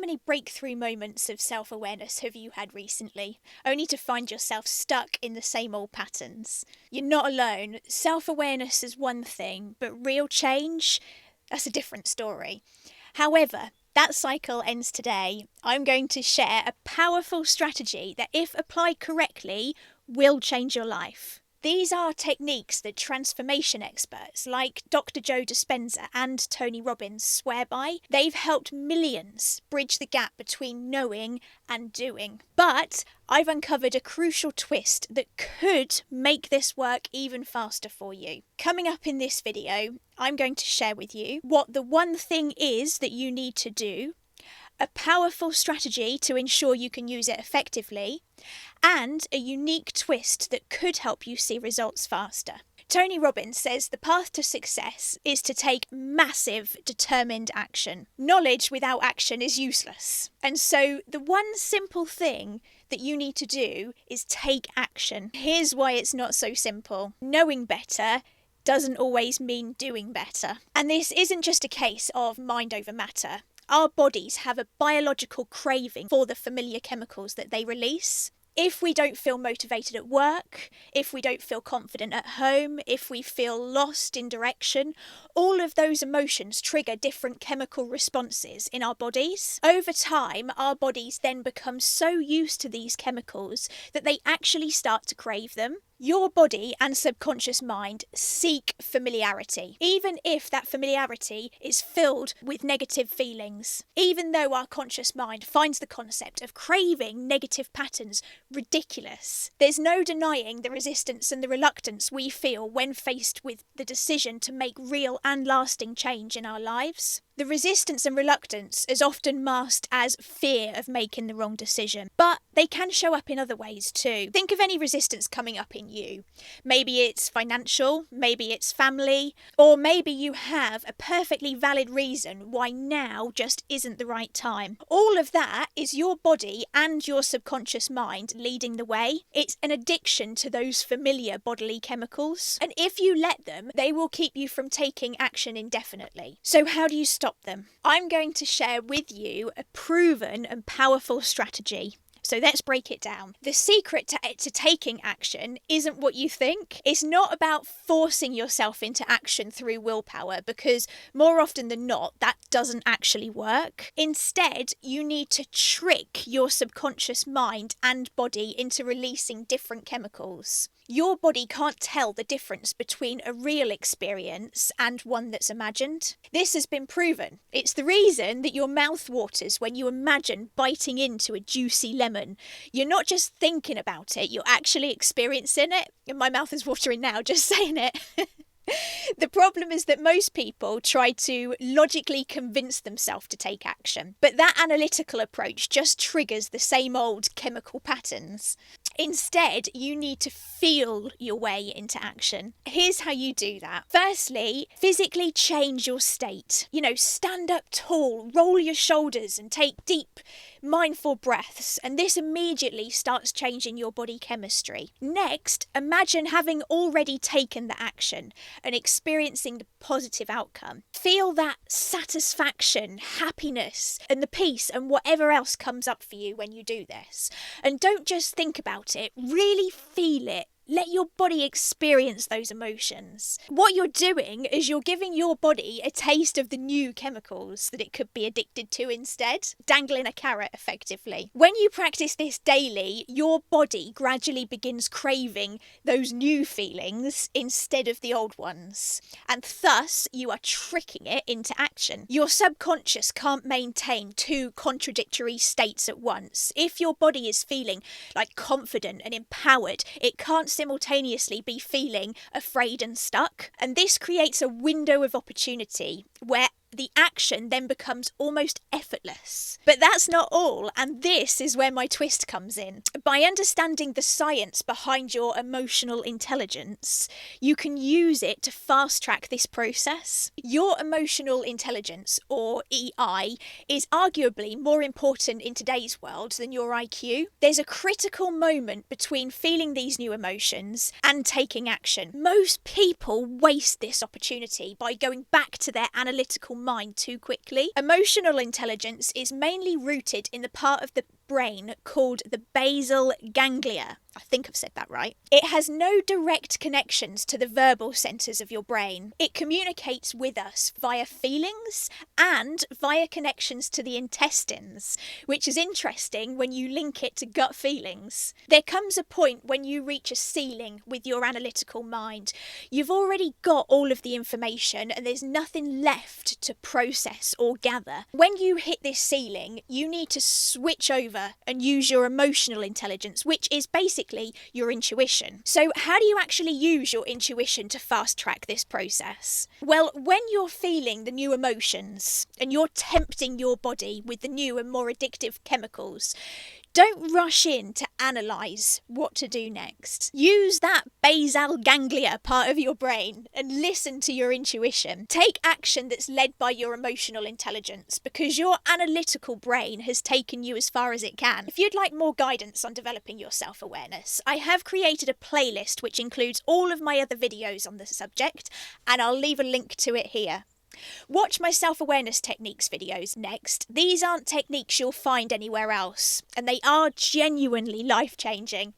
many breakthrough moments of self-awareness have you had recently, only to find yourself stuck in the same old patterns? You're not alone. Self-awareness is one thing, but real change, that's a different story. However, that cycle ends today. I'm going to share a powerful strategy that, if applied correctly, will change your life. These are techniques that transformation experts like Dr. Joe Dispenza and Tony Robbins swear by. They've helped millions bridge the gap between knowing and doing. But I've uncovered a crucial twist that could make this work even faster for you. Coming up in this video, I'm going to share with you what the one thing is that you need to do, a powerful strategy to ensure you can use it effectively, and a unique twist that could help you see results faster. Tony Robbins says the path to success is to take massive, determined action. Knowledge without action is useless. And so the one simple thing that you need to do is take action. Here's why it's not so simple. Knowing better doesn't always mean doing better. And this isn't just a case of mind over matter. Our bodies have a biological craving for the familiar chemicals that they release. If we don't feel motivated at work, if we don't feel confident at home, if we feel lost in direction, all of those emotions trigger different chemical responses in our bodies. Over time, our bodies then become so used to these chemicals that they actually start to crave them. Your body and subconscious mind seek familiarity, even if that familiarity is filled with negative feelings. Even though our conscious mind finds the concept of craving negative patterns ridiculous, there's no denying the resistance and the reluctance we feel when faced with the decision to make real and lasting change in our lives. The resistance and reluctance is often masked as fear of making the wrong decision, but they can show up in other ways too. Think of any resistance coming up in you. Maybe it's financial, maybe it's family, or maybe you have a perfectly valid reason why now just isn't the right time. All of that is your body and your subconscious mind leading the way. It's an addiction to those familiar bodily chemicals, and if you let them, they will keep you from taking action indefinitely. So how do you stop them? I'm going to share with you a proven and powerful strategy. So let's break it down. The secret to taking action isn't what you think. It's not about forcing yourself into action through willpower, because more often than not, that doesn't actually work. Instead, you need to trick your subconscious mind and body into releasing different chemicals. Your body can't tell the difference between a real experience and one that's imagined. This has been proven. It's the reason that your mouth waters when you imagine biting into a juicy lemon. You're not just thinking about it, you're actually experiencing it. And my mouth is watering now just saying it. The problem is that most people try to logically convince themselves to take action, but that analytical approach just triggers the same old chemical patterns. Instead, you need to feel your way into action. Here's how you do that. Firstly, physically change your state. Stand up tall, roll your shoulders and take deep, mindful breaths, and this immediately starts changing your body chemistry. Next, imagine having already taken the action and experiencing the positive outcome. Feel that satisfaction, happiness, and the peace and whatever else comes up for you when you do this. And don't just think about it, really feel it. Let your body experience those emotions. What you're doing is you're giving your body a taste of the new chemicals that it could be addicted to instead, dangling a carrot effectively. When you practice this daily, your body gradually begins craving those new feelings instead of the old ones, and thus you are tricking it into action. Your subconscious can't maintain two contradictory states at once. If your body is feeling like confident and empowered, it can't simultaneously be feeling afraid and stuck. And this creates a window of opportunity where the action then becomes almost effortless. But that's not all, and this is where my twist comes in. By understanding the science behind your emotional intelligence, you can use it to fast track this process. Your emotional intelligence, or EI, is arguably more important in today's world than your IQ. There's a critical moment between feeling these new emotions and taking action. Most people waste this opportunity by going back to their analytical mind too quickly. Emotional intelligence is mainly rooted in the part of the brain called the basal ganglia. I think I've said that right. It has no direct connections to the verbal centres of your brain. It communicates with us via feelings and via connections to the intestines, which is interesting when you link it to gut feelings. There comes a point when you reach a ceiling with your analytical mind. You've already got all of the information and there's nothing left to process or gather. When you hit this ceiling, you need to switch over and use your emotional intelligence, which is basically your intuition. So how do you actually use your intuition to fast track this process? Well, when you're feeling the new emotions and you're tempting your body with the new and more addictive chemicals, don't rush in to analyse what to do next. Use that basal ganglia part of your brain and listen to your intuition. Take action that's led by your emotional intelligence because your analytical brain has taken you as far as it can. If you'd like more guidance on developing your self-awareness, I have created a playlist which includes all of my other videos on the subject, and I'll leave a link to it here. Watch my self-awareness techniques videos next. These aren't techniques you'll find anywhere else, and they are genuinely life-changing.